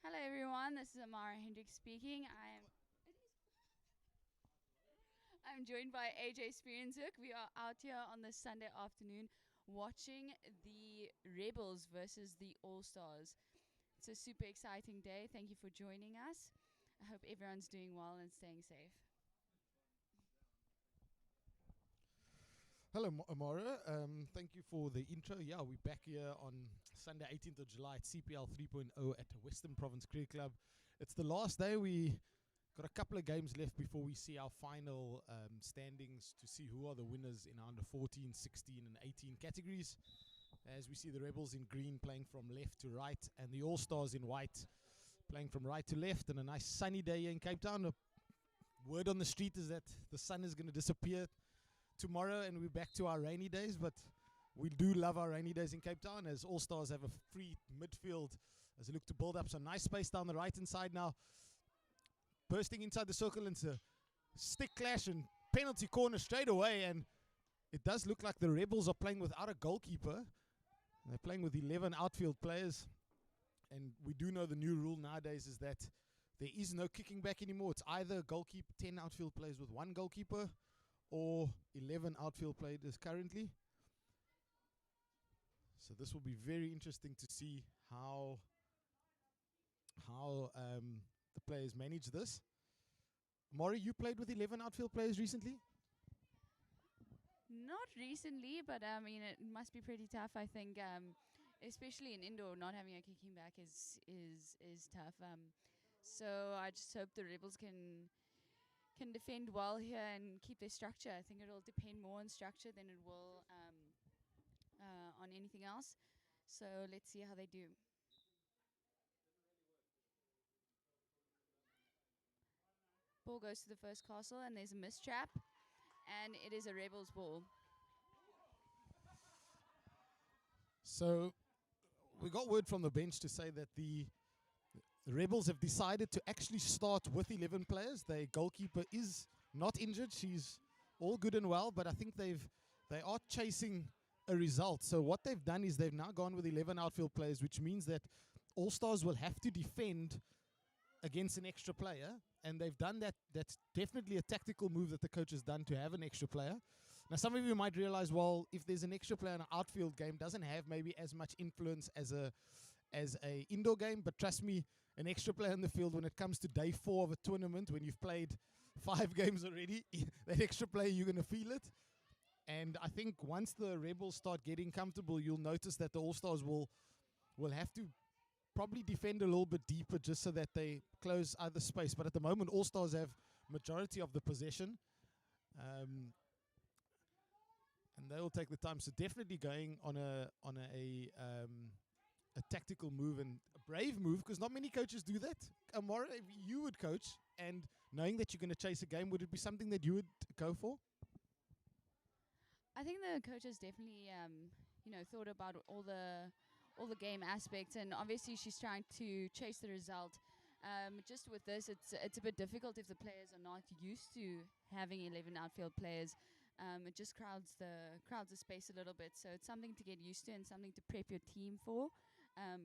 Hello everyone, this is Amara Hendricks speaking. I'm joined by AJ Spierenshoek. We are out here on this Sunday afternoon watching the Rebels versus the All Stars. It's a super exciting day. Thank you for joining us. I hope everyone's doing well and staying safe. Hello, Amara. Thank you for the intro. Yeah, we're back here on Sunday, 18th of July at CPL 3.0 at Western Province Cricket Club. It's the last day. We got a couple of games left before we see our final standings to see who are the winners in under 14, 16 and 18 categories. As we see the Rebels in green playing from left to right and the All-Stars in white playing from right to left, and a nice sunny day here in Cape Town. The word on the street is that the sun is going to disappear tomorrow and we're back to our rainy days, but we do love our rainy days in Cape Town as All Stars have a free midfield as they look to build up some nice space down the right hand side now. Bursting inside the circle into stick clash and penalty corner straight away, and it does look like the Rebels are playing without a goalkeeper. They're playing with 11 outfield players, and we do know the new rule nowadays is that there is no kicking back anymore. It's either goalkeeper, 10 outfield players with one goalkeeper, or 11 outfield players currently. So this will be very interesting to see how the players manage this. Maury, you played with 11 outfield players recently? Not recently, but I mean it must be pretty tough. I think, especially in indoor, not having a kicking back is tough. So I just hope the Rebels can defend well here and keep their structure. I think it'll depend more on structure than it will on anything else. So let's see how they do. Ball goes to the first castle and there's a mistrap, and it is a Rebels ball. So we got word from the bench to say that the Rebels have decided to actually start with 11 players. Their goalkeeper is not injured. She's all good and well, but I think they are chasing a result. So what they've done is they've now gone with 11 outfield players, which means that All Stars will have to defend against an extra player, and they've done that. That's definitely a tactical move that the coach has done to have an extra player. Now, some of you might realize, well, if there's an extra player in an outfield game, doesn't have maybe as much influence as a indoor game, but trust me, an extra player in the field when it comes to day 4 of a tournament, when you've played 5 games already, that extra player, you're going to feel it. And I think once the Rebels start getting comfortable, you'll notice that the All-Stars will have to probably defend a little bit deeper just so that they close other space. But at the moment, All-Stars have majority of the possession. And they will take the time. So definitely going on a tactical move and a brave move, because not many coaches do that. Amara, if you would coach and knowing that you're going to chase a game, would it be something that you would go for? I think the coach has definitely, thought about all the game aspects, and obviously she's trying to chase the result. Just with this, it's a bit difficult if the players are not used to having 11 outfield players. It just crowds the space a little bit. So it's something to get used to and something to prep your team for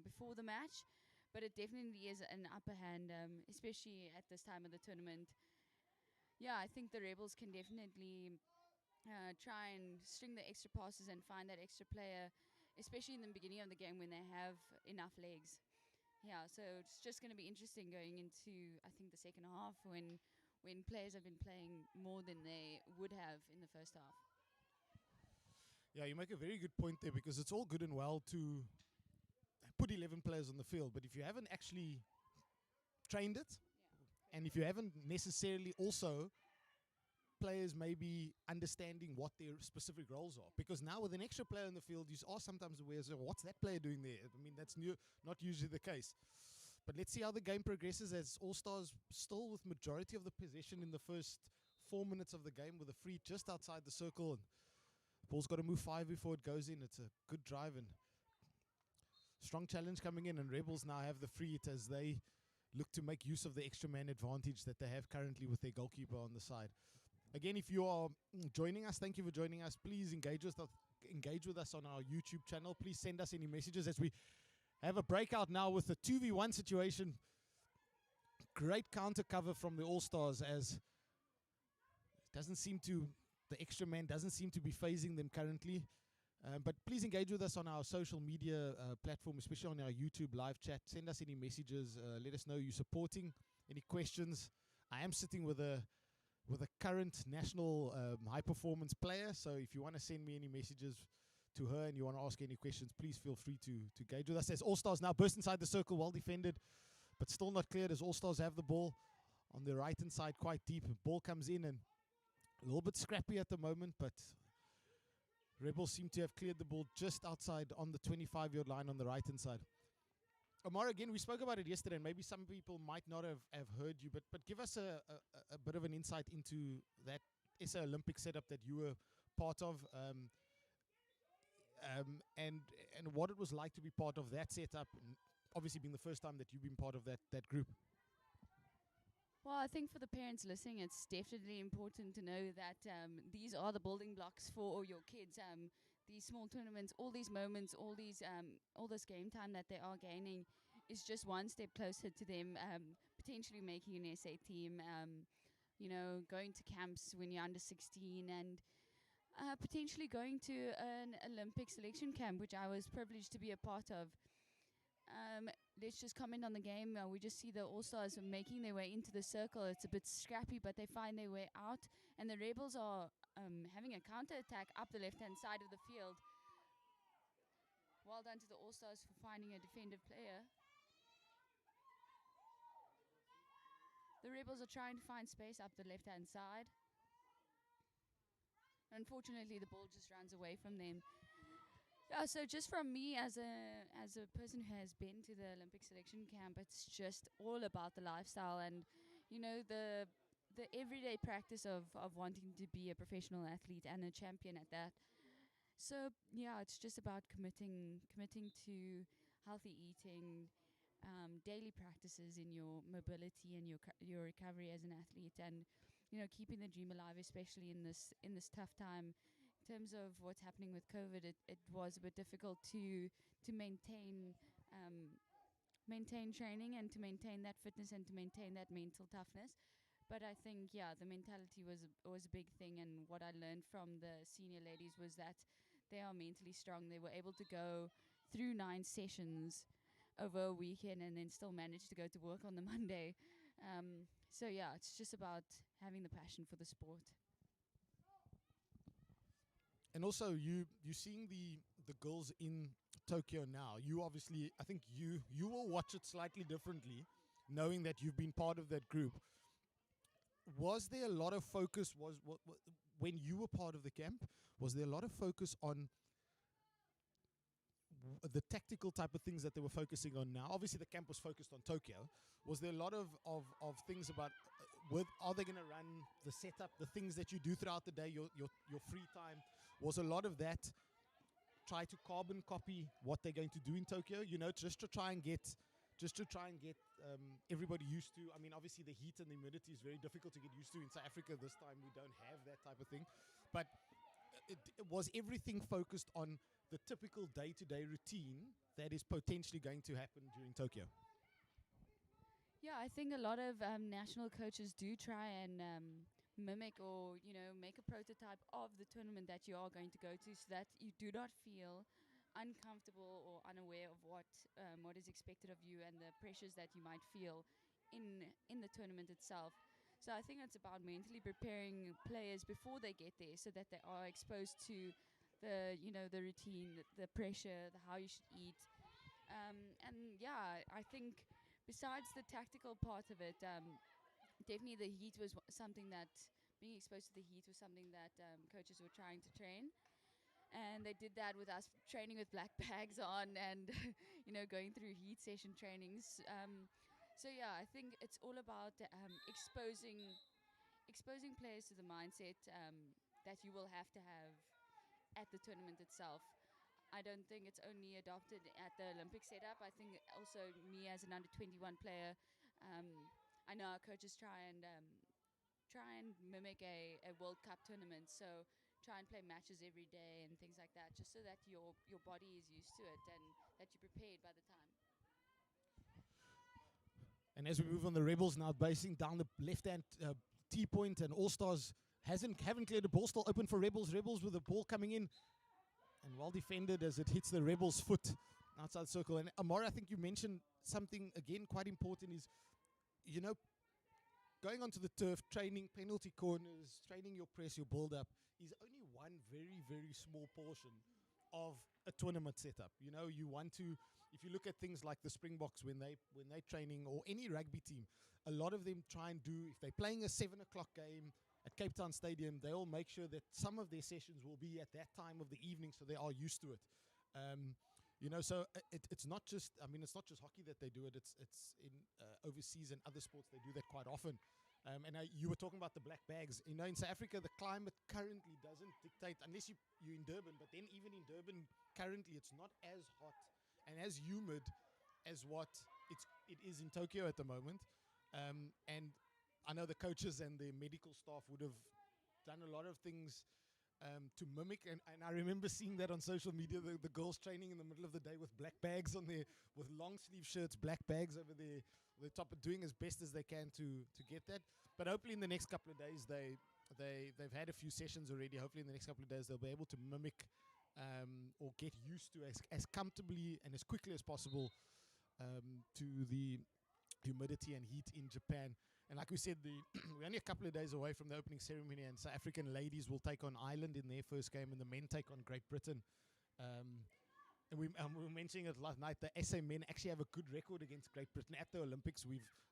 before the match. But it definitely is an upper hand, especially at this time of the tournament. Yeah, I think the Rebels can definitely try and string the extra passes and find that extra player, especially in the beginning of the game when they have enough legs. Yeah, so it's just going to be interesting going into, I think, the second half when players have been playing more than they would have in the first half. Yeah, you make a very good point there, because it's all good and well to put 11 players on the field, but if you haven't actually trained it, and if you haven't necessarily also players maybe understanding what their specific roles are, because now with an extra player in the field, you are sometimes aware, so what's that player doing there? I mean, that's not usually the case. But let's see how the game progresses as All Stars still with majority of the possession in the first 4 minutes of the game with a free just outside the circle, and the ball's got to move 5 before it goes in. It's a good drive and strong challenge coming in, and Rebels now have the free hit as they look to make use of the extra man advantage that they have currently with their goalkeeper on the side. Again, if you are joining us, thank you for joining us. Please engage with us on our YouTube channel. Please send us any messages as we have a breakout now with the 2v1 situation great counter cover from the All-Stars, as doesn't seem to, the extra man doesn't seem to be phasing them currently. But please engage with us on our social media platform, especially on our YouTube live chat. Send us any messages. Let us know you're supporting. Any questions? I am sitting with a current national high performance player. So if you want to send me any messages to her and you want to ask any questions, please feel free to engage with us. As All Stars now burst inside the circle, well defended, but still not cleared as All Stars have the ball on the right hand side quite deep. Ball comes in and a little bit scrappy at the moment, but Rebels seem to have cleared the ball just outside on the 25-yard line on the right-hand side. Omar, again, we spoke about it yesterday, and maybe some people might not have heard you, but give us a bit of an insight into that SA Olympic setup that you were part of, and what it was like to be part of that setup, obviously being the first time that you've been part of that group. Well, I think for the parents listening, it's definitely important to know that these are the building blocks for your kids. These small tournaments, all these moments, all this game time that they are gaining is just one step closer to them potentially making an SA team, going to camps when you're under 16 and potentially going to an Olympic selection camp, which I was privileged to be a part of. Let's just comment on the game. We just see the All-Stars making their way into the circle. It's a bit scrappy, but they find their way out. And the Rebels are having a counter-attack up the left-hand side of the field. Well done to the All-Stars for finding a defensive player. The Rebels are trying to find space up the left-hand side. Unfortunately, the ball just runs away from them. So just from me as a person who has been to the Olympic selection camp, it's just all about the lifestyle and, the everyday practice of wanting to be a professional athlete and a champion at that. So yeah, it's just about committing to healthy eating, daily practices in your mobility and your recovery as an athlete, and keeping the dream alive, especially in this tough time. In terms of what's happening with COVID, it was a bit difficult to maintain training and to maintain that fitness and to maintain that mental toughness. But I think, the mentality was a big thing. And what I learned from the senior ladies was that they are mentally strong. They were able to go through 9 sessions over a weekend and then still manage to go to work on the Monday. So it's just about having the passion for the sport. And also, you seeing the girls in Tokyo now. You obviously, I think you will watch it slightly differently, knowing that you've been part of that group. Was there a lot of focus? When you were part of the camp? Was there a lot of focus on the tactical type of things that they were focusing on now? Obviously, the camp was focused on Tokyo. Was there a lot of things about are they going to run the setup, the things that you do throughout the day, your free time? Was a lot of that try to carbon copy what they're going to do in Tokyo? Just to try and get everybody used to. I mean, obviously the heat and the humidity is very difficult to get used to in South Africa this time. We don't have that type of thing, but was everything focused on the typical day-to-day routine that is potentially going to happen during Tokyo? Yeah, I think a lot of national coaches do try and mimic or make a prototype of the tournament that you are going to go to, so that you do not feel uncomfortable or unaware of what is expected of you and the pressures that you might feel in the tournament itself. So I think it's about mentally preparing players before they get there, so that they are exposed to the routine, the pressure, how you should eat, I think besides the tactical part of it, definitely the heat was something that being exposed to the heat was something that coaches were trying to train. And they did that with us training with black bags on and, going through heat session trainings. I think it's all about exposing players to the mindset that you will have to have at the tournament itself. I don't think it's only adopted at the Olympic setup. I think also me as an under-21 player, I know our coaches try and mimic a World Cup tournament. So try and play matches every day and things like that, just so that your body is used to it and that you're prepared by the time. And as we move on, the Rebels now basing down the left-hand T-point, and All-Stars haven't cleared the ball, still open for Rebels. Rebels with the ball coming in, and well defended as it hits the Rebels' foot outside the circle. And Amara, I think you mentioned something, again, quite important is, going onto the turf, training penalty corners, training your press, your build-up, is only one very, very small portion of a tournament setup. You want to, if you look at things like the Springboks when they're training, or any rugby team, a lot of them try and do, if they're playing a 7 o'clock game at Cape Town Stadium, they'll make sure that some of their sessions will be at that time of the evening, so they are used to it. So it's not just, it's not just hockey that they do it. It's in overseas and other sports, they do that quite often. And you were talking about the black bags. In South Africa, the climate currently doesn't dictate, unless you're in Durban. But then even in Durban, currently, it's not as hot and as humid as what it is in Tokyo at the moment. And I know the coaches and the medical staff would have done a lot of things to mimic, and I remember seeing that on social media, the girls training in the middle of the day with black bags on there, with long sleeve shirts, black bags over the top, doing as best as they can to get that. But hopefully in the next couple of days, they've had a few sessions already. Hopefully in the next couple of days they'll be able to mimic or get used to as comfortably and as quickly as possible to the humidity and heat in Japan. And like we said, we're only a couple of days away from the opening ceremony, and South African ladies will take on Ireland in their first game, and the men take on Great Britain. And we were mentioning it last night, the SA men actually have a good record against Great Britain at the Olympics.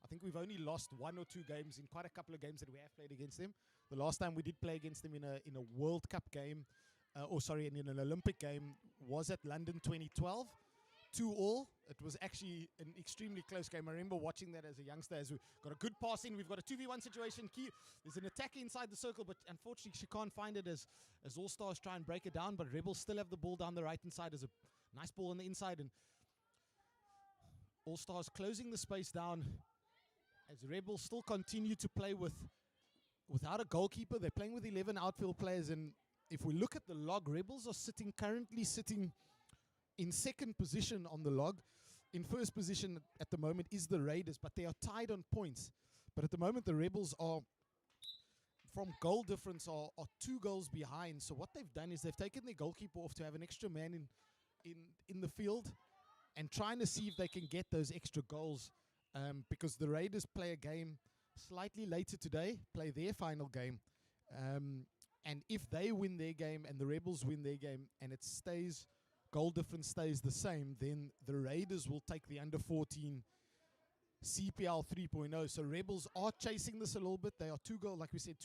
I think we've only lost 1 or 2 games in quite a couple of games that we have played against them. The last time we did play against them in a World Cup game, in an Olympic game, was at London 2012. 2-2. It was actually an extremely close game. I remember watching that as a youngster, as we got a good pass in. We've got a 2v1 situation. There's an attacker inside the circle, but unfortunately she can't find it as All Stars try and break it down. But Rebels still have the ball down the right-hand side. There's a nice ball on the inside, and All Stars closing the space down as Rebels still continue to play without a goalkeeper. They're playing with 11 outfield players, and if we look at the log, Rebels are currently sitting in second position on the log. In first position at the moment is the Raiders, but they are tied on points. But at the moment, the Rebels are, from goal difference, are 2 goals behind. So what they've done is they've taken their goalkeeper off to have an extra man in the field, and trying to see if they can get those extra goals, because the Raiders play a game slightly later today, play their final game. And if they win their game and the Rebels win their game, and goal difference stays the same, then the Raiders will take the under-14 CPL 3.0. So Rebels are chasing this a little bit. They are 2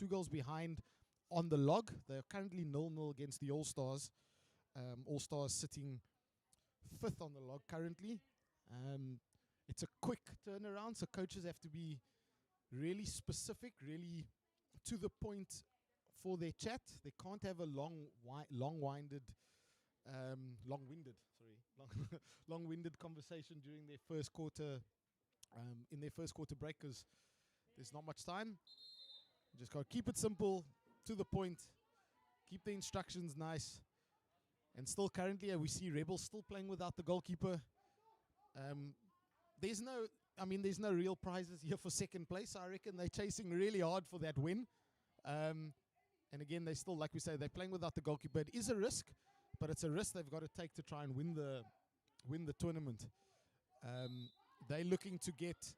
goals behind on the log. They are currently 0-0 against the All-Stars. All-Stars sitting 5th on the log currently. It's a quick turnaround, so coaches have to be really specific, really to the point for their chat. They can't have a long-winded conversation during their first quarter, in their first quarter break, because there's not much time. You just got to keep it simple, to the point, keep the instructions nice. And still currently, we see Rebels still playing without the goalkeeper. There's no real prizes here for second place. I reckon they're chasing really hard for that win. And again, they still, like we say, they're playing without the goalkeeper. It is a risk, but it's a risk they've got to take to try and win the tournament. They're looking to get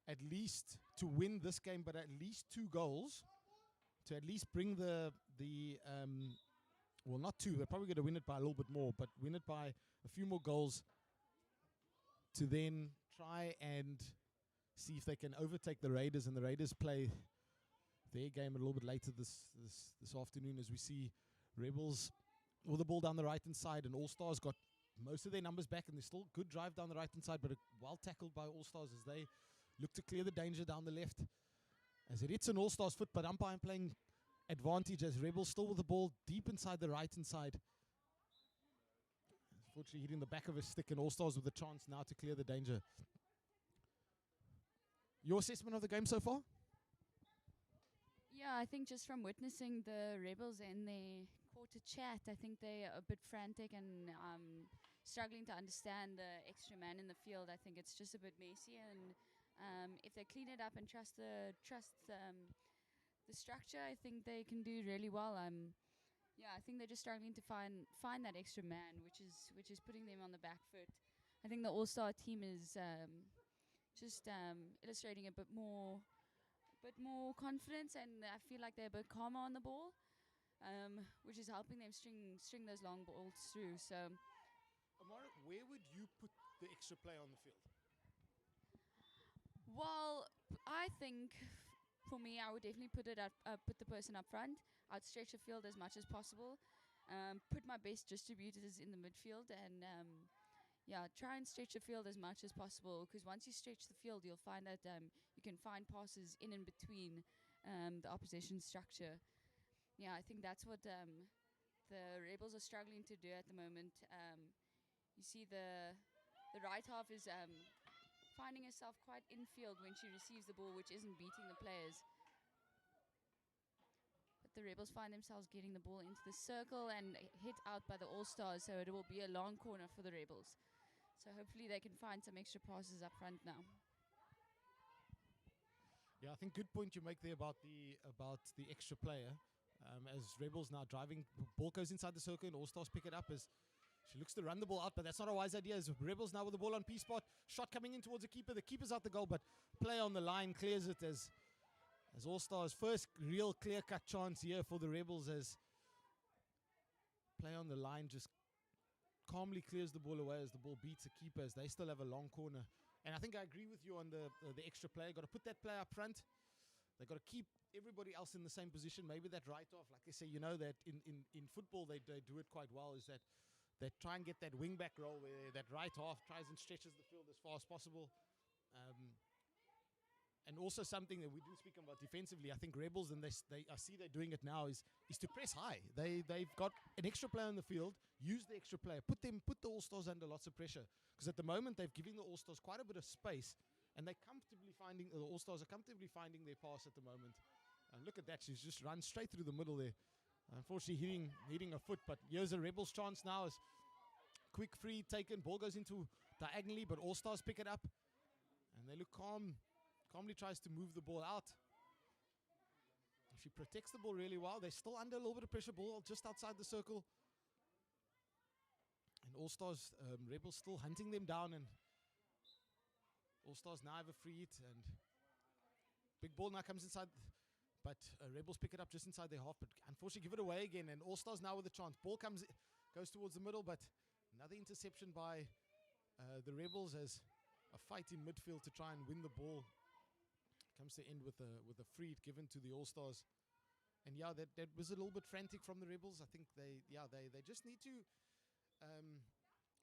at least to win this game, but at least 2 goals to at least bring well, not 2. They're probably going to win it by a little bit more, but win it by a few more goals to then try and see if they can overtake the Raiders. And the Raiders play their game a little bit later this afternoon, as we see Rebels with the ball down the right-hand side, and All-Stars got most of their numbers back, and there's still good drive down the right-hand side, but well tackled by All-Stars as they look to clear the danger down the left. As it hits an All-Stars foot, but umpire playing advantage as Rebels still with the ball deep inside the right-hand side. Unfortunately hitting the back of his stick, and All-Stars with a chance now to clear the danger. Your assessment of the game so far? Yeah, I think just from witnessing the Rebels in their quarter chat, I think they're a bit frantic and struggling to understand the extra man in the field. I think it's just a bit messy, and If they clean it up and trust the structure, I think they can do really well. Yeah, I think they're just struggling to find that extra man, which is putting them on the back foot. I think the All-Star team is just illustrating a bit more confidence, and I feel like they're a bit calmer on the ball, which is helping them string those long balls through. So, Amara, where would you put the extra player on the field? well, I think for me, I would definitely put the person up front. I'd stretch the field as much as possible. Put my best distributors in the midfield, and yeah, try and stretch the field as much as possible. Because once you stretch the field, you'll find that you can find passes in and between the opposition structure. Yeah, I think that's what the Rebels are struggling to do at the moment. You see the right half is finding herself quite infield when she receives the ball, which isn't beating the players. But the Rebels find themselves getting the ball into the circle and hit out by the All-Stars, so it will be a long corner for the Rebels. So hopefully they can find some extra passes up front now. Yeah, I think good point you make there about the extra player. As Rebels now driving, ball goes inside the circle and All Stars pick it up as she looks to run the ball out, but that's not a wise idea. As Rebels now with the ball on P spot, shot coming in towards the keeper. The keeper's out the goal, but player on the line clears it as All Stars' first real clear cut chance here for the Rebels. As player on the line just calmly clears the ball away as the ball beats the keeper, as they still have a long corner. And I think I agree with you on the extra player. Got to put that player up front. They got to keep everybody else in the same position. Maybe that right off, like I say, you know that in football they do it quite well. Is that they try and get that wing back role where that right half tries and stretches the field as far as possible. And also something that we do speak about defensively, I think Rebels, and I see they're doing it now, is to press high. They've got an extra player in the field. Use the extra player. Put the All-Stars under lots of pressure. Because at the moment, they've given the All-Stars quite a bit of space. And the All-Stars are comfortably finding their pass at the moment. And look at that. She's just run straight through the middle there. Unfortunately, hitting a foot. But here's a Rebels chance now. As quick free taken. Ball goes into diagonally, but All-Stars pick it up. And they look calm. Calmly tries to move the ball out. She protects the ball really well. They're still under a little bit of pressure. Ball just outside the circle. And All-Stars, Rebels still hunting them down. And All-Stars now have a free hit. And big ball now comes inside. But Rebels pick it up just inside their half. But unfortunately give it away again. And All-Stars now with a chance. Ball goes towards the middle. But another interception by the Rebels as a fight in midfield to try and win the ball. Comes to end with a free hit given to the All-Stars. And yeah, that was a little bit frantic from the Rebels. I think they just need to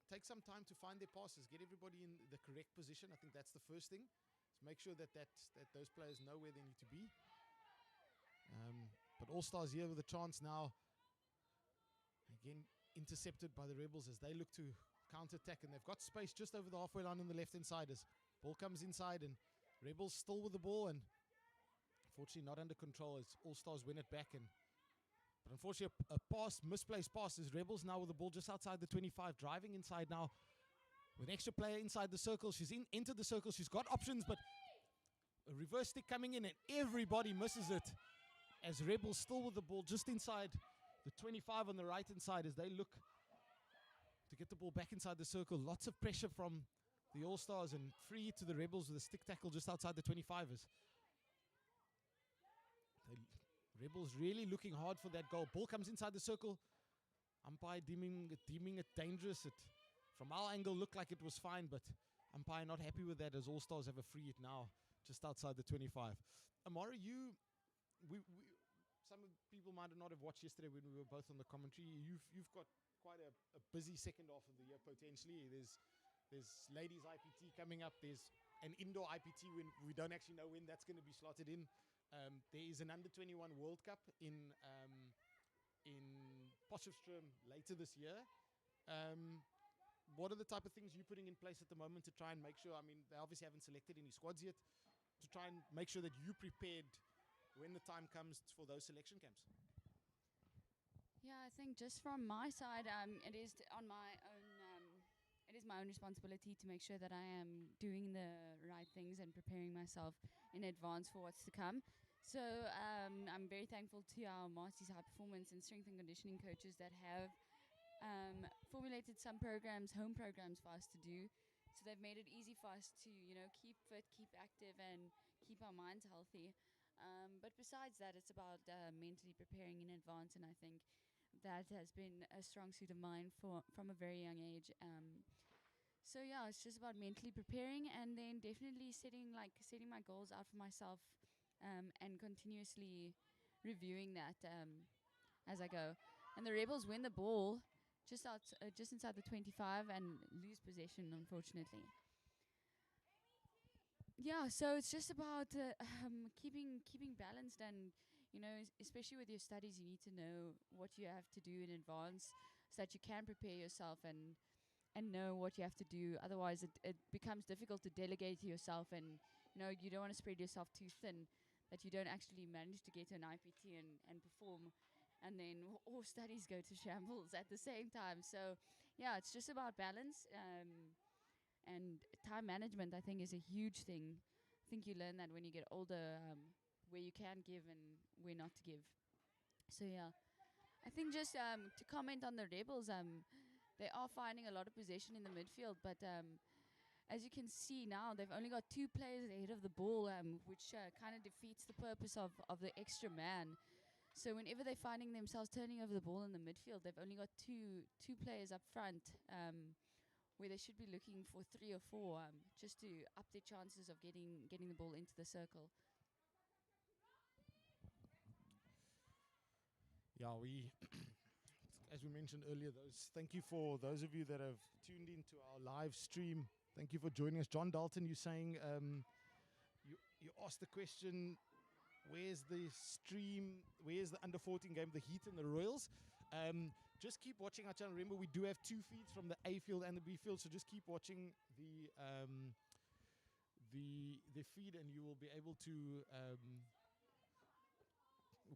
take some time to find their passes, get everybody in the correct position. I think that's the first thing. To make sure that those players know where they need to be. But All-Stars here with a chance now. Again, intercepted by the Rebels as they look to counter-attack. And they've got space just over the halfway line on the left-hand side as ball comes inside and Rebels still with the ball and unfortunately not under control as All-Stars win it back. But unfortunately a misplaced pass as Rebels now with the ball just outside the 25, driving inside now with an extra player inside the circle. She's into the circle. She's got options, but a reverse stick coming in and everybody misses it as Rebels still with the ball just inside the 25 on the right-hand side as they look to get the ball back inside the circle. Lots of pressure from the All-Stars and free to the Rebels with a stick tackle just outside the 25ers. The Rebels really looking hard for that goal. Ball comes inside the circle. Umpire deeming it dangerous. It, from our angle, looked like it was fine, but umpire not happy with that as All-Stars have a free hit now just outside the 25. Amara, some of the people might not have watched yesterday when we were both on the commentary. You've got quite a busy second half of the year potentially. There's ladies IPT coming up. There's an indoor IPT when we don't actually know when that's going to be slotted in. There is an under 21 World Cup in Potchefstroom later this year. What are the type of things you're putting in place at the moment to try and make sure? I mean, they obviously haven't selected any squads yet. To try and make sure that you're prepared when the time comes for those selection camps. Yeah, I think just from my side, it it is my own responsibility to make sure that I am doing the right things and preparing myself in advance for what's to come. So I'm very thankful to our Masters High Performance and Strength and Conditioning coaches that have formulated some programs, home programs for us to do. So they've made it easy for us to, keep fit, keep active, and keep our minds healthy. But besides that, it's about mentally preparing in advance, and I think that has been a strong suit of mine from a very young age. So yeah, it's just about mentally preparing, and then definitely setting my goals out for myself, and continuously reviewing that as I go. And the Rebels win the ball just inside the 25 and lose possession, unfortunately. Yeah, so it's just about keeping balanced, and especially with your studies, you need to know what you have to do in advance so that you can prepare yourself and know what you have to do. Otherwise, it becomes difficult to delegate to yourself, and you don't want to spread yourself too thin that you don't actually manage to get to an IPT and perform, and then all studies go to shambles at the same time. So yeah, it's just about balance. And time management, I think, is a huge thing. I think you learn that when you get older, where you can give and where not to give. So yeah, I think just to comment on the Rebels, they are finding a lot of possession in the midfield, but as you can see now, they've only got 2 players ahead of the ball, which kind of defeats the purpose of the extra man. So whenever they're finding themselves turning over the ball in the midfield, they've only got two players up front, where they should be looking for 3 or 4, just to up their chances of getting the ball into the circle. Yeah, as we mentioned earlier, thank you for those of you that have tuned into our live stream. Thank you for joining us. John Dalton, you're saying, you asked the question, where's the stream, where's the under 14 game, the Heat and the Royals? Just keep watching our channel. Remember, we do have 2 feeds from the A field and the B field, so just keep watching the feed, and you will be able to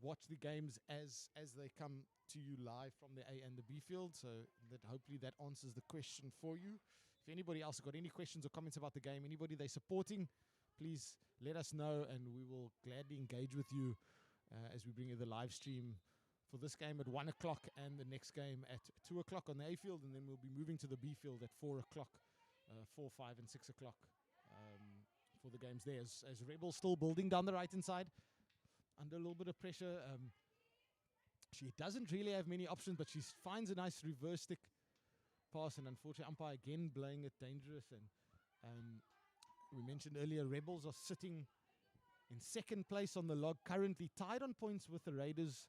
watch the games as they come to you live from the A and the B field. So that hopefully that answers the question for you. If anybody else has got any questions or comments about the game, anybody they're supporting, please let us know, and we will gladly engage with you as we bring you the live stream for this game at 1 o'clock and the next game at 2 o'clock on the A field, and then we'll be moving to the B field at 4 o'clock, 4, 5, and 6 o'clock for the games there. As Rebels still building down the right-hand side, under a little bit of pressure. She doesn't really have many options, but she finds a nice reverse stick pass, and unfortunately umpire again blowing it dangerous. And we mentioned earlier, Rebels are sitting in second place on the log, currently tied on points with the Raiders,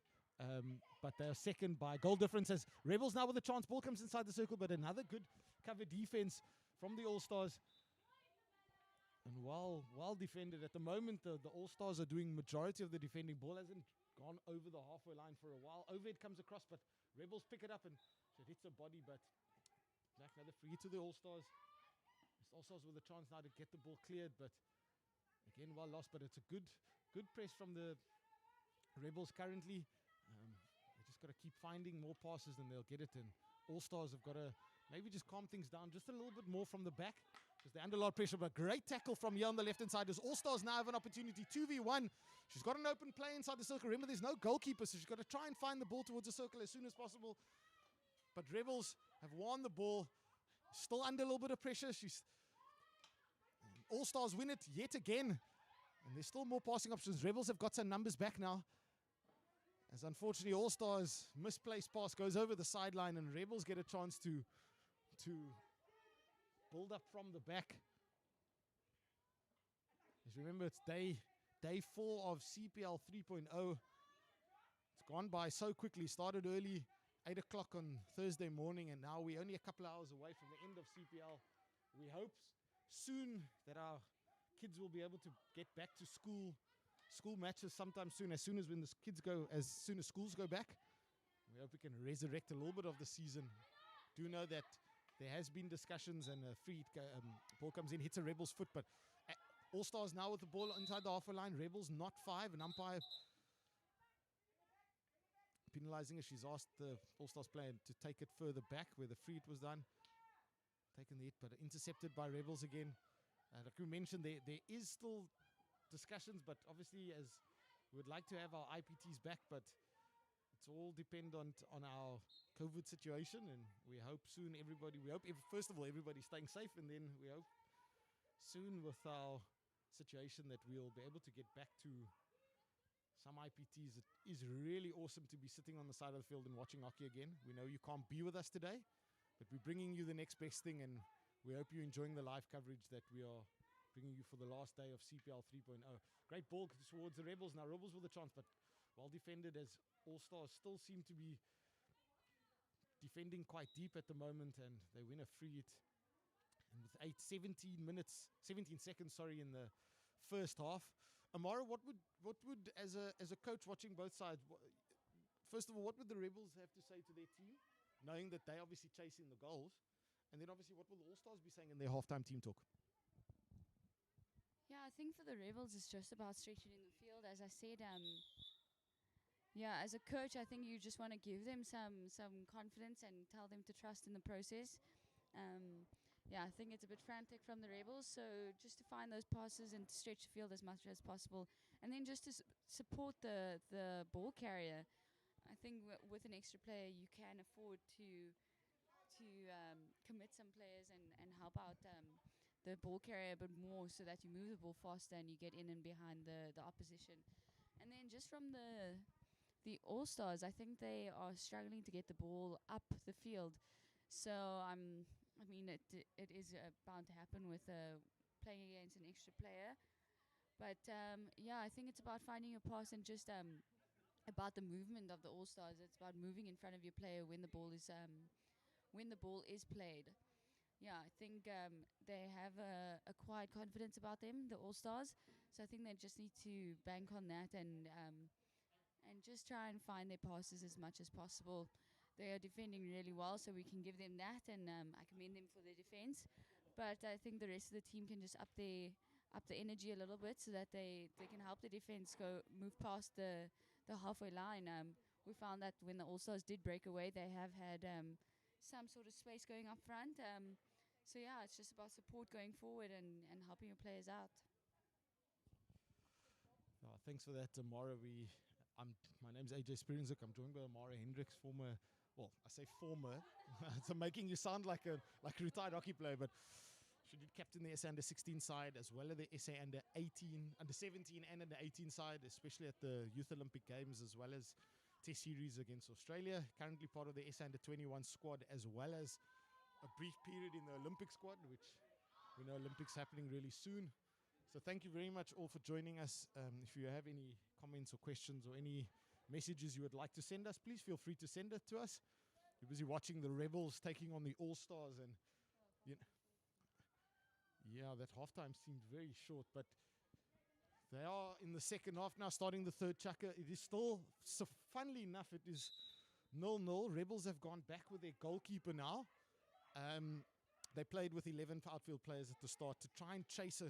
but they are second by goal difference. As Rebels now with a chance, ball comes inside the circle, but another good cover defense from the All-Stars. And well defended. At the moment, the All-Stars are doing majority of the defending. Ball hasn't gone over the halfway line for a while. Overhead comes across, but Rebels pick it up, and it hits a body, but back another free to the All-Stars. The All-Stars with a chance now to get the ball cleared, but again, well lost. But it's a good press from the Rebels currently. They just got to keep finding more passes, and they'll get it. And All-Stars have got to maybe just calm things down just a little bit more from the back, because they're under a lot of pressure. But great tackle from here on the left-hand side as All-Stars now have an opportunity. 2v1. She's got an open play inside the circle. Remember, there's no goalkeeper, so she's got to try and find the ball towards the circle as soon as possible. But Rebels have won the ball. Still under a little bit of pressure. All-Stars win it yet again. And there's still more passing options. Rebels have got some numbers back now, as unfortunately All-Stars misplaced pass goes over the sideline, and Rebels get a chance to build up from the back. Just remember, it's day 4 of CPL 3.0. It's gone by so quickly. Started early, 8 o'clock on Thursday morning, and now we're only a couple of hours away from the end of CPL. We hope soon that our kids will be able to get back to school matches sometime soon, as soon as schools go back. We hope we can resurrect a little bit of the season. Do know that there has been discussions, and a free ball comes in, hits a Rebels foot, but All-Stars now with the ball inside the halfway line. Rebels not 5, an umpire penalizing her. She's asked the All-Stars player to take it further back where the free hit was done. taken the hit, but intercepted by Rebels again. Like we mentioned, there is still discussions, but obviously, as we would like to have our IPTs back, but it's all dependent on our COVID situation, and we hope soon first of all everybody's staying safe, and then we hope soon with our situation that we'll be able to get back to some IPTs. It is really awesome to be sitting on the side of the field and watching hockey again. We know you can't be with us today, but we're bringing you the next best thing, and we hope you're enjoying the live coverage that we are bringing you for the last day of CPL 3.0. Great ball towards the Rebels. Now Rebels with a chance, but well defended, as All Stars still seem to be defending quite deep at the moment, and they win a free hit. And with 17 seconds, in the first half. Amara, what would as a coach watching both sides, first of all, what would the Rebels have to say to their team, knowing that they're obviously chasing the goals? And then obviously, what will the All Stars be saying in their halftime team talk? Yeah, I think for the Rebels, it's just about stretching in the field. As I said, as a coach, I think you just want to give them some confidence and tell them to trust in the process. I think it's a bit frantic from the Rebels, so just to find those passes and to stretch the field as much as possible, and then just to support the ball carrier. I think with an extra player, you can afford to commit some players and help out the ball carrier a bit more, so that you move the ball faster and you get in and behind the opposition. And then just from the All Stars, I think they are struggling to get the ball up the field. So it is bound to happen with playing against an extra player. But I think it's about finding your pass and just about the movement of the All Stars. It's about moving in front of your player when the ball is played. Yeah, I think they have acquired confidence about them, the All Stars. So I think they just need to bank on that and just try and find their passes as much as possible. They are defending really well, so we can give them that, and I commend them for their defense. But I think the rest of the team can just up the energy a little bit, so that they can help the defense move past the halfway line. We found that when the All Stars did break away, they have had some sort of space going up front. It's just about support going forward and helping your players out. Thanks for that, Amara. My name's AJ Spirinsuk. I'm joined by Amara Hendricks, former. Well, I say former. So making you sound like a retired hockey player, but she did captain the SA under 16 side, as well as the SA under 18, under 17 and under 18 side, especially at the Youth Olympic Games, as well as Test Series against Australia. Currently part of the SA under 21 squad, as well as a brief period in the Olympic squad, which we know Olympics happening really soon. So thank you very much all for joining us. If you have any comments or questions or any messages you would like to send us, please feel free to send it to us. We're busy watching the Rebels taking on the All Stars, and that halftime seemed very short, but they are in the second half now, starting the third chukka. It is still, so funnily enough, it is 0-0. Rebels have gone back with their goalkeeper now. They played with 11 outfield players at the start to try and chase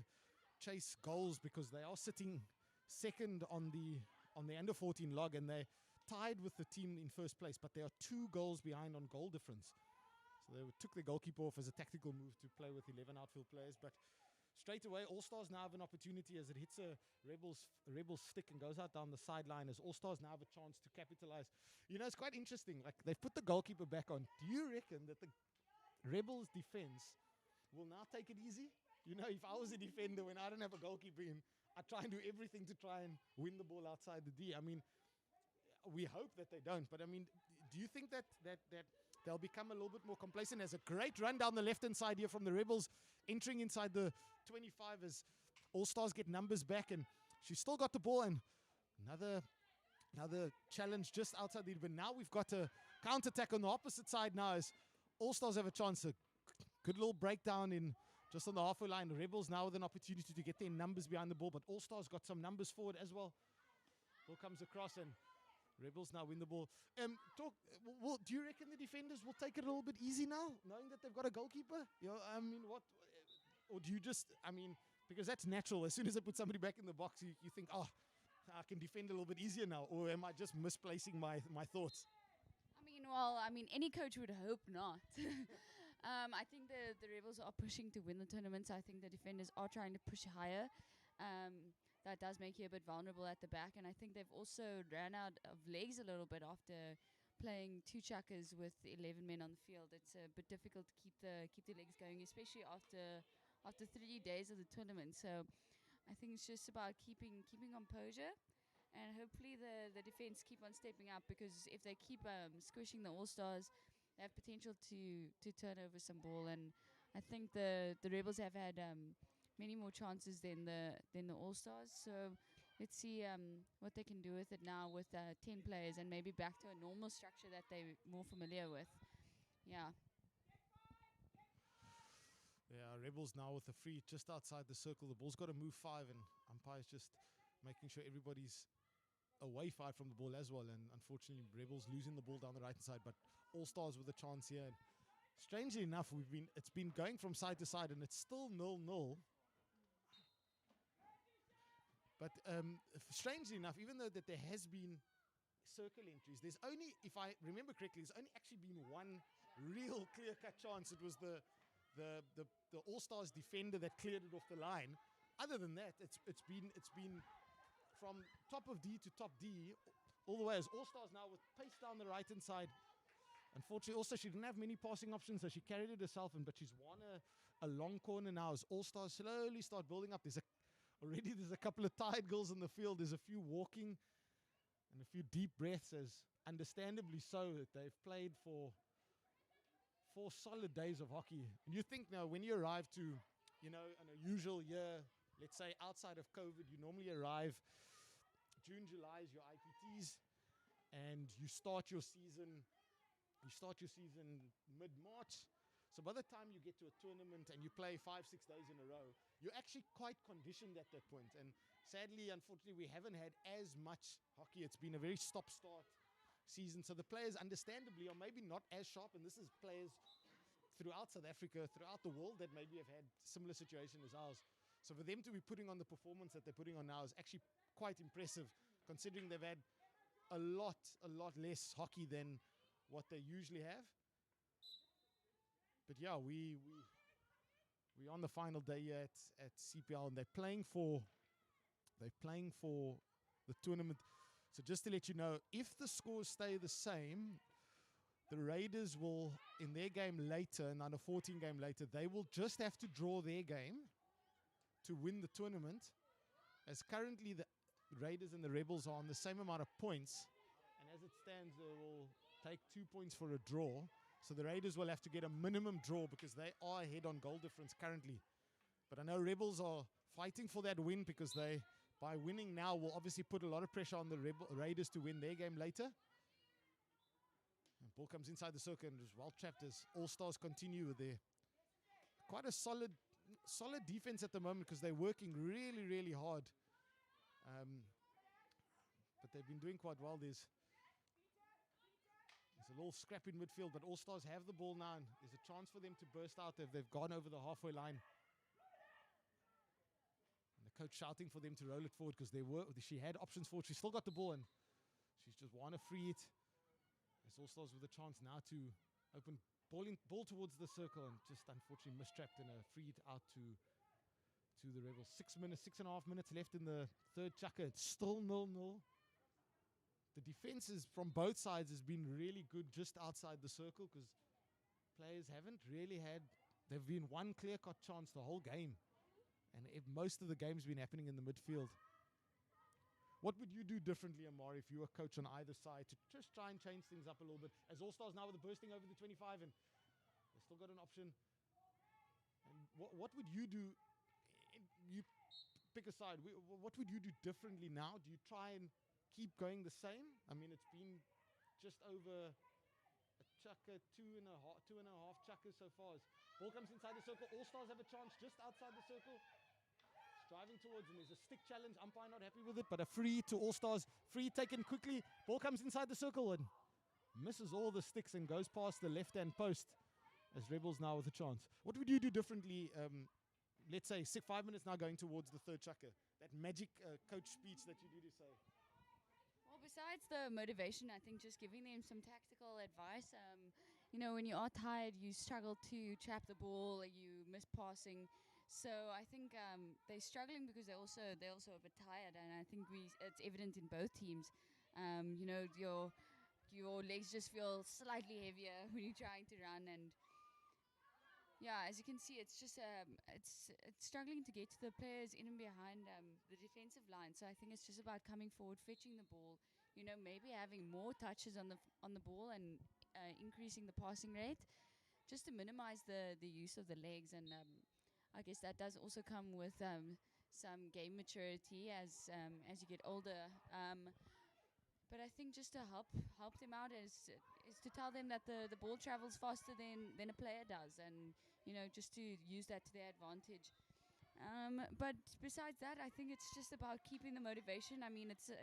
goals, because they are sitting second on the under 14 log, and they're tied with the team in first place, but they are 2 goals behind on goal difference. So they took the goalkeeper off as a tactical move to play with 11 outfield players, but straight away All Stars now have an opportunity as it hits a Rebels stick and goes out down the sideline, as All Stars now have a chance to capitalize. It's quite interesting. Like, they've put the goalkeeper back on. Do you reckon that the Rebels defense will now take it easy? If I was a defender, when I don't have a goalkeeper in, I try and do everything to try and win the ball outside the D. We hope that they don't. But, do you think that they'll become a little bit more complacent? There's a great run down the left-hand side here from the Rebels, entering inside the 25 as All Stars get numbers back. And she's still got the ball, and another challenge just outside the D. But now we've got a counter-attack on the opposite side now, as All Stars have a chance. A good little breakdown in just on the halfway line. The Rebels now with an opportunity to get their numbers behind the ball, but All Stars got some numbers forward as well. Ball comes across, and Rebels now win the ball. Do you reckon the defenders will take it a little bit easy now, knowing that they've got a goalkeeper? What? Or do you just, because that's natural. As soon as I put somebody back in the box, you think, I can defend a little bit easier now. Or am I just misplacing my thoughts? Any coach would hope not. I think the Rebels are pushing to win the tournament. I think the defenders are trying to push higher. That does make you a bit vulnerable at the back, and I think they've also ran out of legs a little bit after playing two chuckers with 11 men on the field. It's a bit difficult to keep the legs going, especially after 3 days of the tournament. So I think it's just about keeping composure, and hopefully the defense keep on stepping up, because if they keep squishing the All Stars, they have potential to turn over some ball. And I think the Rebels have had many more chances than the All Stars. So let's see what they can do with it now with 10 players, and maybe back to a normal structure that they're more familiar with. Yeah. Yeah, Rebels now with the free just outside the circle. The ball's got to move 5, and umpire's just making sure everybody's away 5 from the ball as well. And unfortunately, Rebels losing the ball down the right hand side, but All Stars with a chance here. And strangely enough, it's been going from side to side, and it's still 0-0. But strangely enough, even though that there has been circle entries, there's only, if I remember correctly, there's only actually been one real clear-cut chance. It was the All-Stars defender that cleared it off the line. Other than that, it's been from top of D to top D all the way, as All-Stars now with pace down the right-hand side. Unfortunately, also, she didn't have many passing options, so she carried it herself, but she's won a long corner now as All-Stars slowly start building up. Already there's a couple of tired girls in the field. There's a few walking and a few deep breaths, as understandably so, that they've played for 4 solid days of hockey. And you think now, when you arrive to, an unusual year, let's say outside of COVID, you normally arrive June, July is your IPTs, and you start your season mid-March. So by the time you get to a tournament and you play 5-6 days in a row, you're actually quite conditioned at that point. And sadly, unfortunately, we haven't had as much hockey. It's been a very stop-start season. So the players, understandably, are maybe not as sharp. And this is players throughout South Africa, throughout the world, that maybe have had similar situation as ours. So for them to be putting on the performance that they're putting on now is actually quite impressive, considering they've had a lot less hockey than what they usually have. But yeah, we're on the final day here at CPL, and they're playing for the tournament. So just to let you know, if the scores stay the same, the Raiders will, in their game later, an under 14 game later, they will just have to draw their game to win the tournament. As currently the Raiders and the Rebels are on the same amount of points, and as it stands, they will take 2 points for a draw. So the Raiders will have to get a minimum draw because they are ahead on goal difference currently. But I know Rebels are fighting for that win, because they, by winning now, will obviously put a lot of pressure on the Raiders to win their game later. And ball comes inside the circle and is well trapped as All-Stars continue with their quite a solid defense at the moment, because they're working really, really hard. But they've been doing quite well. There's a little scrap in midfield, but All-Stars have the ball now, and there's a chance for them to burst out if they've gone over the halfway line. And the coach shouting for them to roll it forward, because she had options for it. She's still got the ball, and she's just want to free it. As All-Stars with a chance now to open ball towards the circle, and just unfortunately mistrapped and a free it out to the Rebels. 6.5 minutes left in the third chucker. It's still 0-0. The defenses from both sides has been really good just outside the circle, because players haven't really had, they've been one clear-cut chance the whole game. And most of the game's been happening in the midfield. What would you do differently, Amar, if you were coach on either side, to just try and change things up a little bit? As All-Stars now with the bursting over the 25, and they've still got an option. And what would you do? You pick a side. What would you do differently now? Do you try and keep going the same? I mean, it's been just over a chucker, two and a half chuckers so far. As ball comes inside the circle, All-Stars have a chance just outside the circle. It's driving towards, and there's a stick challenge. Umpire not happy with it, but a free to All-Stars. Free taken quickly. Ball comes inside the circle and misses all the sticks and goes past the left-hand post, as Rebels now with a chance. What would you do differently? Let's say 5 minutes now going towards the third chucker. That magic coach speech that you do to say. Well, besides the motivation, I think just giving them some tactical advice. when you are tired, you struggle to trap the ball, you miss passing. So I think they're struggling because they're also a bit tired, and I think it's evident in both teams. Your legs just feel slightly heavier when you're trying to run, and yeah, as you can see, it's just it's struggling to get to the players in and behind the defensive line. So I think it's just about coming forward, fetching the ball. Maybe having more touches on the ball and increasing the passing rate, just to minimize the use of the legs. And I guess that does also come with some game maturity as you get older. But I think just to help them out is to tell them that the ball travels faster than a player does, and just to use that to their advantage. But besides that, I think it's just about keeping the motivation. I mean, it's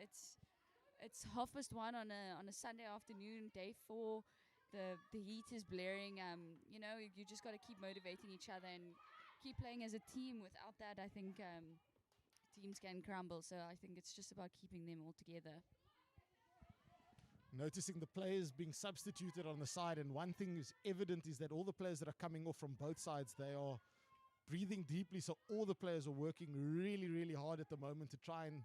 1:30 on a Sunday afternoon, day 4. The heat is blaring. You just got to keep motivating each other and keep playing as a team. Without that, I think teams can crumble. So I think it's just about keeping them all together. Noticing the players being substituted on the side, and one thing is evident is that all the players that are coming off from both sides, they are breathing deeply. So all the players are working really, really hard at the moment to try and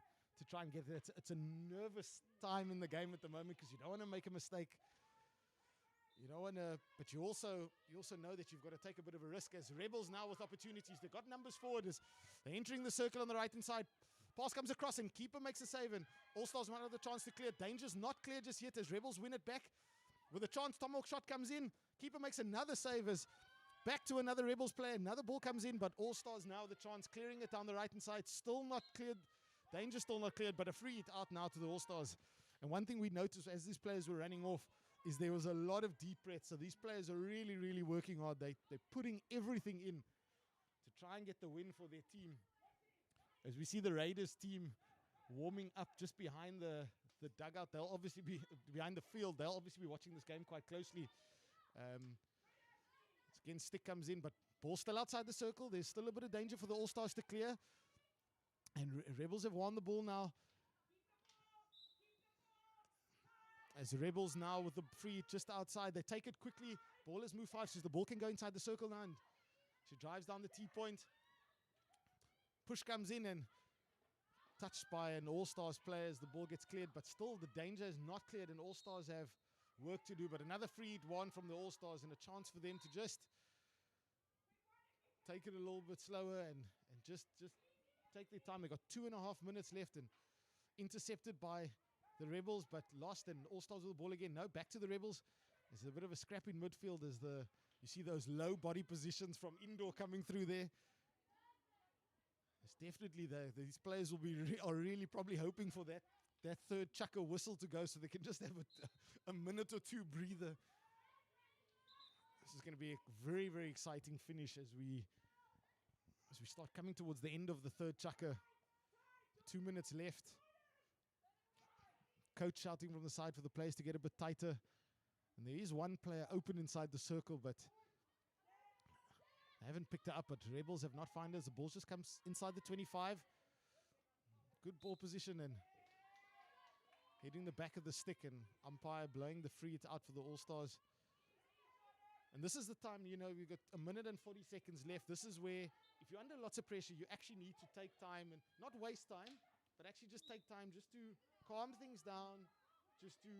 get it. It's a nervous time in the game at the moment because you don't want to make a mistake. You don't want to, but you also know that you've got to take a bit of a risk. As Rebels now with opportunities, they've got numbers forward as they're entering the circle on the right hand side. Pass comes across and keeper makes a save, and All Stars one other chance to clear. Danger's not clear just yet as Rebels win it back. With a chance, Tomahawk shot comes in. Keeper makes another save as back to another Rebels player. Another ball comes in, but All Stars now the chance, clearing it down the right hand side. Still not cleared. Danger still not cleared, but a free hit out now to the All Stars. And one thing we noticed as these players were running off is there was a lot of deep breaths. So these players are really, really working hard. They're putting everything in to try and get the win for their team. As we see the Raiders team warming up just behind the dugout, they'll obviously be behind the field. They'll obviously be watching this game quite closely. Again, stick comes in, but ball still outside the circle. There's still a bit of danger for the All Stars to clear. And Rebels have won the ball now. As Rebels now with the free just outside, they take it quickly. Ball has moved fast, so the ball can go inside the circle now. And she drives down the T-point. Push comes in and touched by an All-Stars player as the ball gets cleared, but still the danger is not cleared and All-Stars have work to do. But another free one from the All-Stars and a chance for them to just take it a little bit slower and just take their time. They got 2.5 minutes left and intercepted by the Rebels, but lost, and All Stars with the ball again. No, back to the Rebels. There's a bit of a scrap in midfield as you see those low body positions from indoor coming through there. It's definitely these players will be are really probably hoping for that third chucker whistle to go so they can just have a minute or two breather. This is going to be a very, very exciting finish as we start coming towards the end of the third chucker. 2 minutes left. Coach shouting from the side for the players to get a bit tighter. And there is one player open inside the circle, but they haven't picked her up. But Rebels have not found her. The ball just comes inside the 25. Good ball position and hitting the back of the stick, and umpire blowing the free hit out for the All-Stars. And this is the time, we've got 1 minute and 40 seconds left. This is where, if you're under lots of pressure, you actually need to take time and not waste time, but actually just take time just to calm things down, just to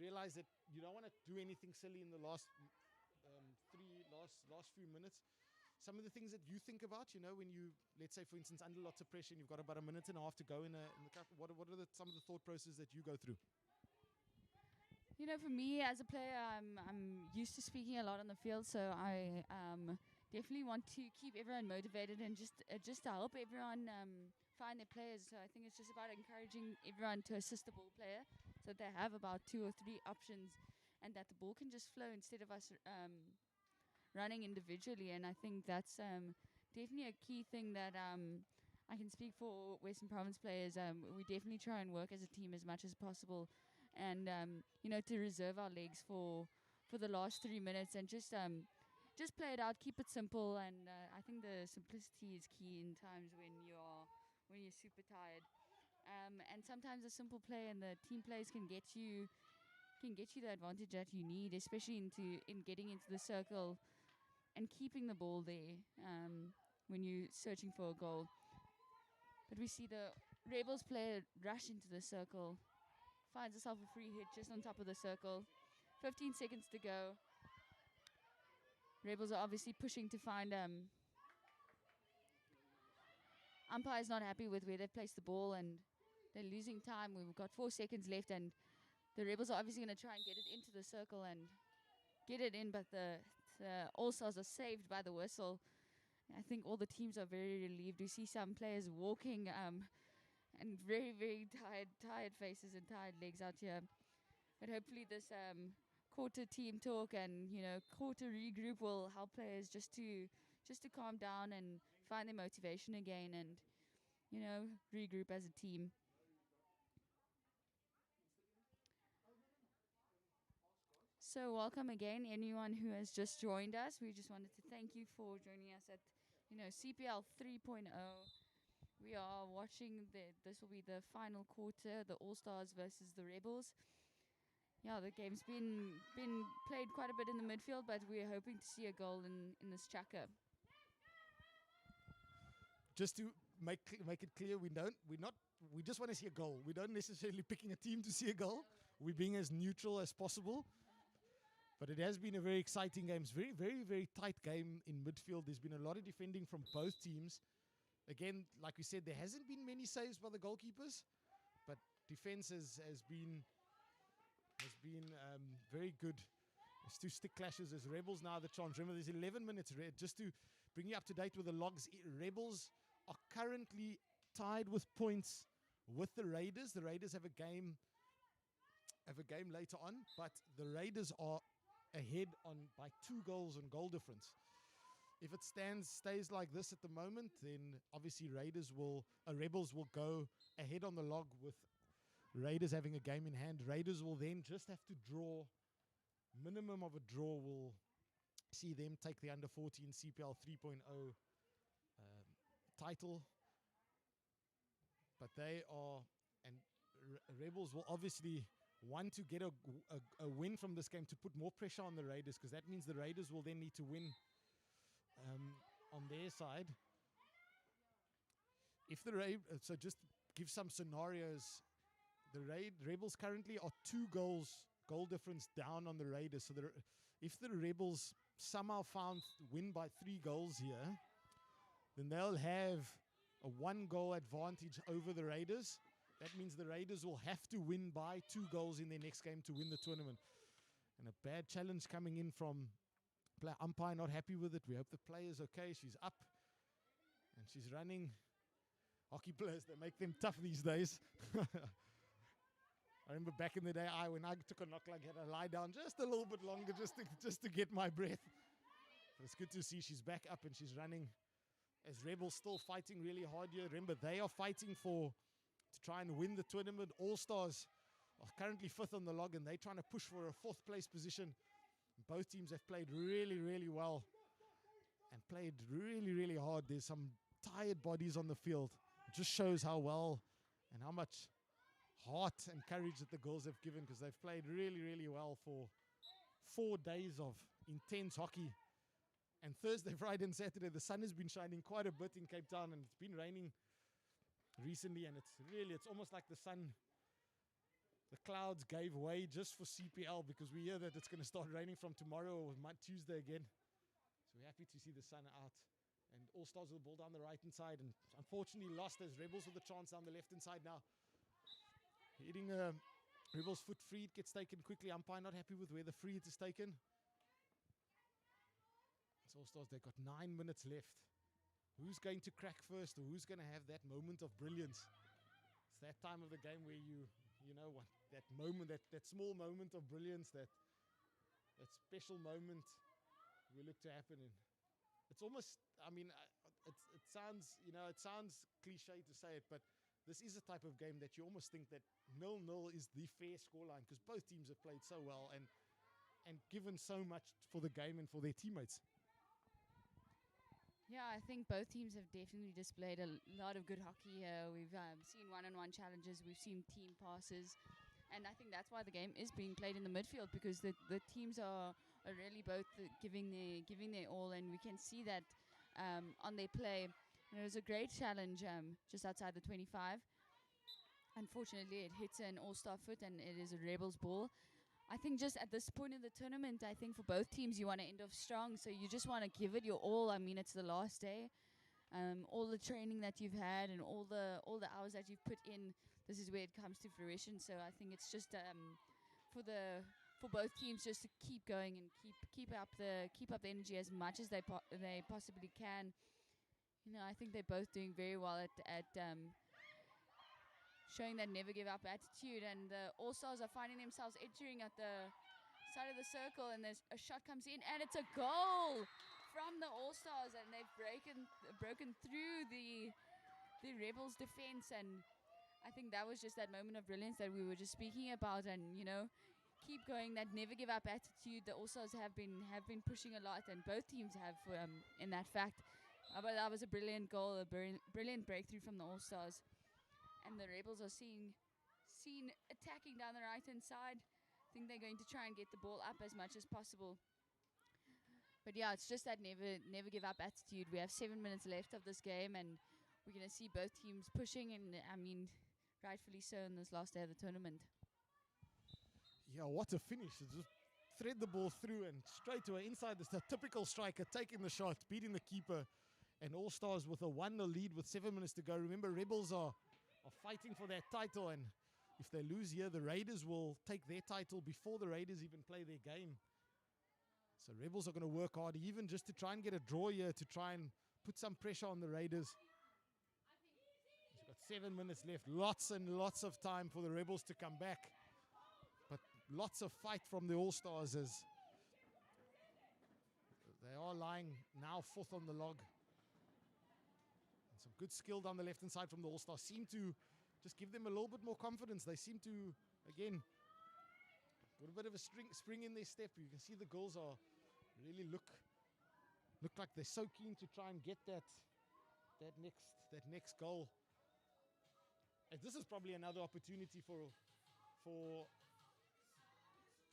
realize that you don't want to do anything silly in the last few minutes. Some of the things that you think about, when you, let's say, for instance, under lots of pressure and you've got about 1.5 minutes to go in the cup, what are some of the thought processes that you go through? For me as a player, I'm used to speaking a lot on the field, so I definitely want to keep everyone motivated and just to help everyone find their players. So I think it's just about encouraging everyone to assist the ball player so that they have about 2 or 3 options and that the ball can just flow instead of us running individually. And I think that's definitely a key thing that I can speak for Western Province players. We definitely try and work as a team as much as possible, and to reserve our legs for the last 3 minutes and just play it out, keep it simple. And I think the simplicity is key in times when you're super tired. And sometimes a simple play and the team plays can get you can get you the advantage that you need, especially in getting into the circle and keeping the ball there when you're searching for a goal. But we see the Rebels player rush into the circle, finds herself a free hit just on top of the circle. 15 seconds to go. Rebels are obviously pushing to find umpire's not happy with where they've placed the ball and they're losing time. We've got 4 seconds left and the Rebels are obviously going to try and get it into the circle and get it in, but the All-Stars are saved by the whistle. I think all the teams are very relieved. We see some players walking and very, very tired faces and tired legs out here. But hopefully this quarter team talk and, quarter regroup will help players just to calm down and find their motivation again and, regroup as a team. So welcome again, anyone who has just joined us. We just wanted to thank you for joining us at, CPL 3.0. We are watching this will be the final quarter, the All-Stars versus the Rebels. Yeah, the game's been played quite a bit in the midfield, but we're hoping to see a goal in this chaka. Just to make it clear, we just want to see a goal. We don't necessarily picking a team to see a goal. We're being as neutral as possible. But it has been a very exciting game. It's very, very, very tight game in midfield. There's been a lot of defending from both teams. Again, like we said, there hasn't been many saves by the goalkeepers, but defense has been very good. There's 2 stick clashes. There's Rebels now the chance. Remember, there's 11 minutes. Just to bring you up to date with the logs, Rebels are currently tied with points with the Raiders. The Raiders have a game later on, but the Raiders are ahead by 2 goals on goal difference. If it stays like this at the moment, then obviously Rebels will go ahead on the log with Raiders having a game in hand. Raiders will then just have to draw. Minimum of a draw will see them take the under-14 CPL 3.0 title. But Rebels will obviously want to get a win from this game to put more pressure on the Raiders, because that means the Raiders will then need to win on their side. So just give some scenarios. The Rebels currently are 2 goal difference down on the Raiders. So if the Rebels somehow win by 3 goals here, then they'll have a 1 goal advantage over the Raiders. That means the Raiders will have to win by 2 goals in their next game to win the tournament. And a bad challenge coming in from player umpire, not happy with it. We hope the player's okay. She's up and she's running. Hockey players, they make them tough these days. I remember back in the day, when I took a knock like that, I lie down just a little bit longer just to get my breath. But it's good to see she's back up and she's running. As Rebels still fighting really hard here. Remember, they are fighting to try and win the tournament. All-Stars are currently 5th on the log, and they're trying to push for a 4th place position. Both teams have played really, really well and played really, really hard. There's some tired bodies on the field. It just shows how well and how much heart and courage that the girls have given, because they've played really, really well for 4 days of intense hockey. And Thursday, Friday, and Saturday, the sun has been shining quite a bit in Cape Town, and it's been raining recently, and it's almost like the clouds gave way just for CPL, because we hear that it's going to start raining from tomorrow or Tuesday again. So we're happy to see the sun out. And All-Stars with the ball down the right-hand side, and unfortunately lost as Rebels with the chance down the left-hand side now. Hitting Rebels' foot free, it gets taken quickly. Umpire not happy with where the free hit is taken. It's All-Stars, they've got 9 minutes left. Who's going to crack first, or who's going to have that moment of brilliance? It's that time of the game where that moment, that small moment of brilliance, that special moment we look to happen in. It's almost, it sounds cliche to say it, but this is a type of game that you almost think that 0-0 is the fair scoreline, because both teams have played so well and given so much for the game and for their teammates. Yeah, I think both teams have definitely displayed a lot of good hockey here. We've seen one-on-one challenges. We've seen team passes. And I think that's why the game is being played in the midfield, because the teams are really both giving their all, and we can see that on their play. And it was a great challenge just outside the 25. Unfortunately, it hits an all-star foot, and it is a Rebels ball. I think just at this point in the tournament, I think for both teams, you want to end off strong. So you just want to give it your all. I mean, it's the last day. All the training that you've had and all the hours that you've put in, this is where it comes to fruition. So I think it's just for both teams just to keep going and keep up the energy as much as they possibly can. You know, I think they're both doing very well at showing that never give up attitude, and the All-Stars are finding themselves entering at the side of the circle, and there's a shot comes in, and it's a goal from the All-Stars, and they've broken through the Rebels defense. And I think that was just that moment of brilliance that we were just speaking about, and you know, keep going, that never give up attitude. The All-Stars have been pushing a lot, and both teams have in that fact. But that was a brilliant goal, a brilliant breakthrough from the All-Stars. And the Rebels are seen attacking down the right-hand side. I think they're going to try and get the ball up as much as possible. But yeah, it's just that never give up attitude. We have 7 minutes left of this game, and we're going to see both teams pushing, and I mean, rightfully so in this last day of the tournament. Yeah, what a finish. Just thread the ball through and straight away inside. This the typical striker taking the shot, beating the keeper, and All-Stars with a 1-0 lead with 7 minutes to go. Remember, Rebels are fighting for that title, and if they lose here, the Raiders will take their title before the Raiders even play their game. So Rebels are going to work hard, even just to try and get a draw here, to try and put some pressure on the Raiders. They've got 7 minutes left, lots and lots of time for the Rebels to come back, but lots of fight from the All-Stars as they are lying now 4th on the log. Some good skill down the left-hand side from the All-Stars seem to just give them a little bit more confidence. They seem to, again, got a bit of a spring in their step. You can see the girls are really look like they're so keen to try and get that next goal. And this is probably another opportunity for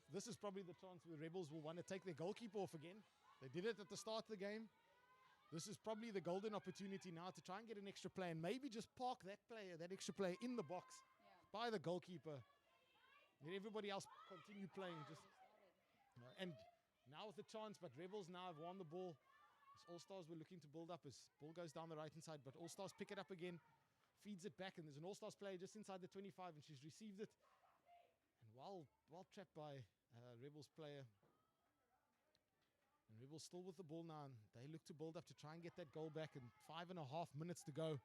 this is probably the chance where Rebels will want to take their goalkeeper off again. They did it at the start of the game. This is probably the golden opportunity now to try and get an extra play, and maybe just park that extra player in the box by the goalkeeper. Let everybody else continue playing. And now with the chance, but Rebels now have won the ball. As All-Stars were looking to build up, as ball goes down the right-hand side, but All-Stars pick it up again, feeds it back, and there's an All-Stars player just inside the 25, and she's received it. And well trapped by Rebels player. And Rebels still with the ball now, and they look to build up to try and get that goal back, and 5.5 minutes to go.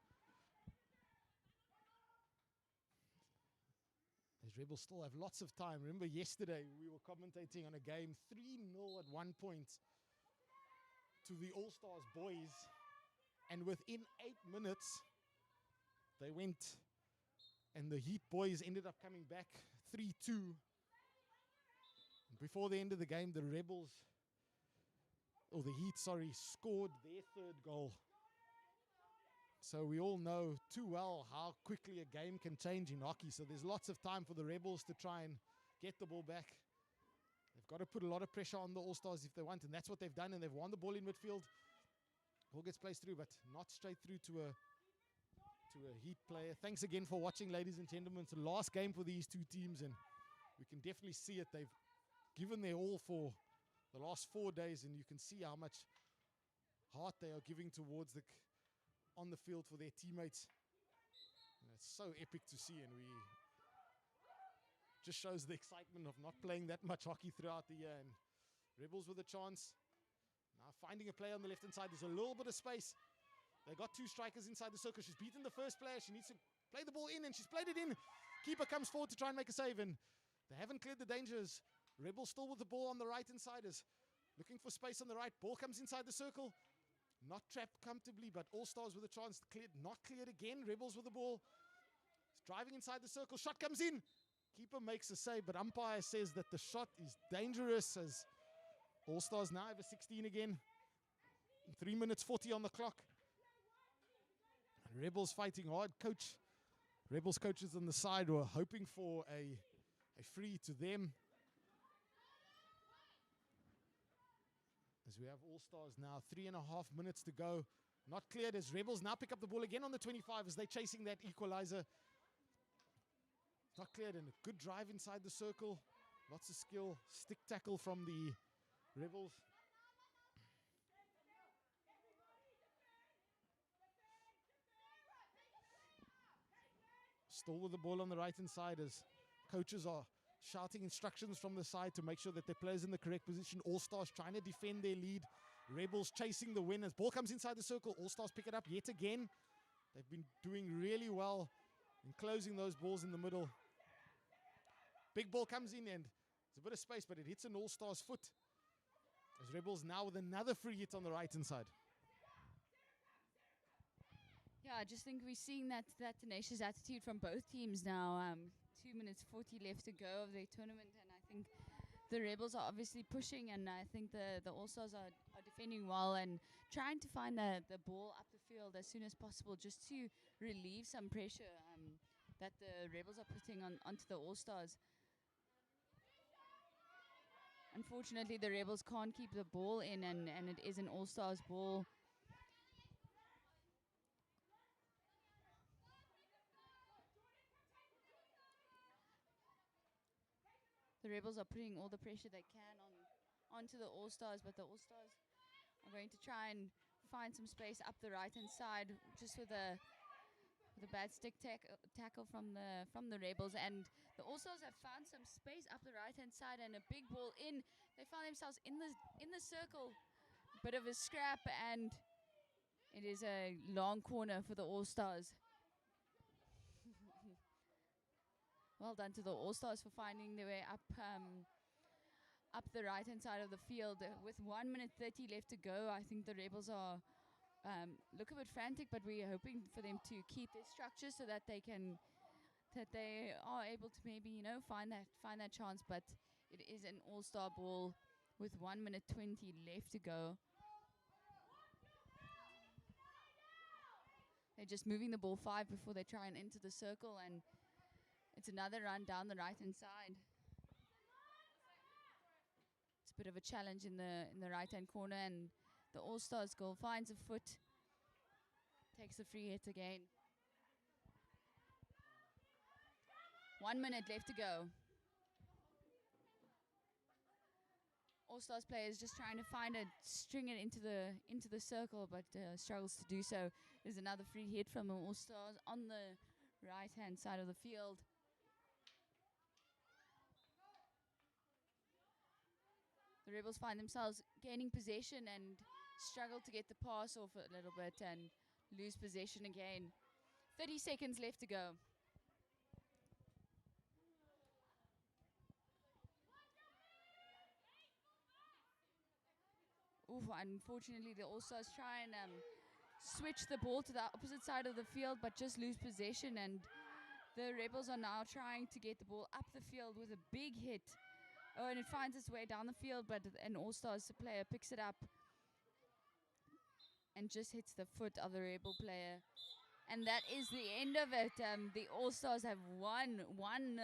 As Rebels still have lots of time. Remember yesterday we were commentating on a game 3-0 at one point to the All-Stars boys, and within 8 minutes they went, and the Heat boys ended up coming back 3-2. Before the end of the game, the Rebels, or the Heat, scored their 3rd goal. So we all know too well how quickly a game can change in hockey. So there's lots of time for the Rebels to try and get the ball back. They've got to put a lot of pressure on the All-Stars if they want, and that's what they've done, and they've won the ball in midfield. Ball gets placed through, but not straight through to a Heat player. Thanks again for watching, ladies and gentlemen. It's the last game for these two teams, and we can definitely see it. They've given their all for the last 4 days, and you can see how much heart they are giving towards on the field for their teammates. And it's so epic to see, and we just shows the excitement of not playing that much hockey throughout the year. And Rebels with a chance. Now finding a player on the left-hand side. There's a little bit of space. They got 2 strikers inside the circle. She's beaten the first player. She needs to play the ball in, and she's played it in. Keeper comes forward to try and make a save, and they haven't cleared the dangers. Rebels still with the ball on the right-hand side, is looking for space on the right. Ball comes inside the circle. Not trapped comfortably, but All-Stars with a chance to clear. Not cleared again. Rebels with the ball. It's driving inside the circle. Shot comes in. Keeper makes a save, but umpire says that the shot is dangerous, as All-Stars now have a 16 again. 3 minutes 40 on the clock. And Rebels fighting hard. Rebels coaches on the side were hoping for a A free to them. As we have All-Stars now, 3.5 minutes to go. Not cleared as Rebels now pick up the ball again on the 25 as they're chasing that equalizer. Not cleared, and a good drive inside the circle. Lots of skill. Stick tackle from the Rebels. Still with the ball on the right-hand side as coaches are shouting instructions from the side to make sure that their players in the correct position. All-Stars trying to defend their lead. Rebels chasing the win as ball comes inside the circle. All-Stars pick it up yet again. They've been doing really well in closing those balls in the middle. Big ball comes in and there's a bit of space, but it hits an All-Stars foot. As Rebels now with another free hit on the right-hand side. Yeah, I just think we're seeing that tenacious attitude from both teams now. 2 minutes 40 left to go of their tournament, and I think the Rebels are obviously pushing, and I think the All-Stars are defending well and trying to find the ball up the field as soon as possible just to relieve some pressure that the Rebels are putting onto the All-Stars. Unfortunately, the Rebels can't keep the ball in, and it is an All-Stars ball. The Rebels are putting all the pressure they can onto the All-Stars, but the All-Stars are going to try and find some space up the right-hand side, just with a bad stick tackle from the Rebels. And the All-Stars have found some space up the right-hand side and a big ball in. They found themselves in the circle. Bit of a scrap, and it is a long corner for the All-Stars. Well done to the All-Stars for finding their way up the right-hand side of the field. With 1 minute 30 left to go, I think the Rebels are look a bit frantic, but we are hoping for them to keep their structure so that they are able to maybe find that chance. But it is an All-Star ball with 1 minute 20 left to go. They're just moving the ball 5 before they try and enter the circle, and it's another run down the right-hand side. It's a bit of a challenge in the right-hand corner, and the All-Stars goal finds a foot. Takes a free hit again. 1 minute left to go. All-Stars players just trying to string it into the circle, but struggles to do so. There's another free hit from the All-Stars on the right-hand side of the field. The Rebels find themselves gaining possession and struggle to get the pass off a little bit and lose possession again. 30 seconds left to go. Oof, unfortunately, the All-Stars try and switch the ball to the opposite side of the field, but just lose possession, and the Rebels are now trying to get the ball up the field with a big hit. Oh, and it finds its way down the field, but an All-Stars player picks it up and just hits the foot of the Rebel player. And that is the end of it. The All-Stars have won 1-0.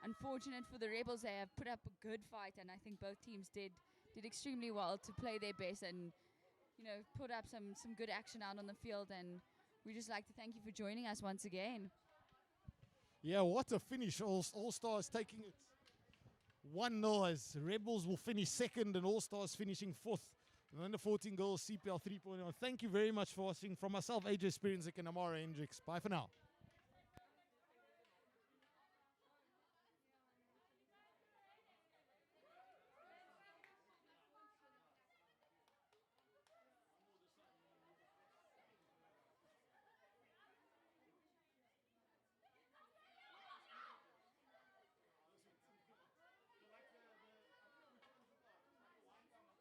Unfortunate for the Rebels, they have put up a good fight, and I think both teams did extremely well to play their best and put up some good action out on the field. And we just like to thank you for joining us once again. Yeah, what a finish. All-Stars taking it 1-0 as Rebels will finish second and All-Stars finishing fourth. And under 14 goals, CPL 3.0. Thank you very much for watching. From myself, AJ Spirincic and Amara Hendricks. Bye for now.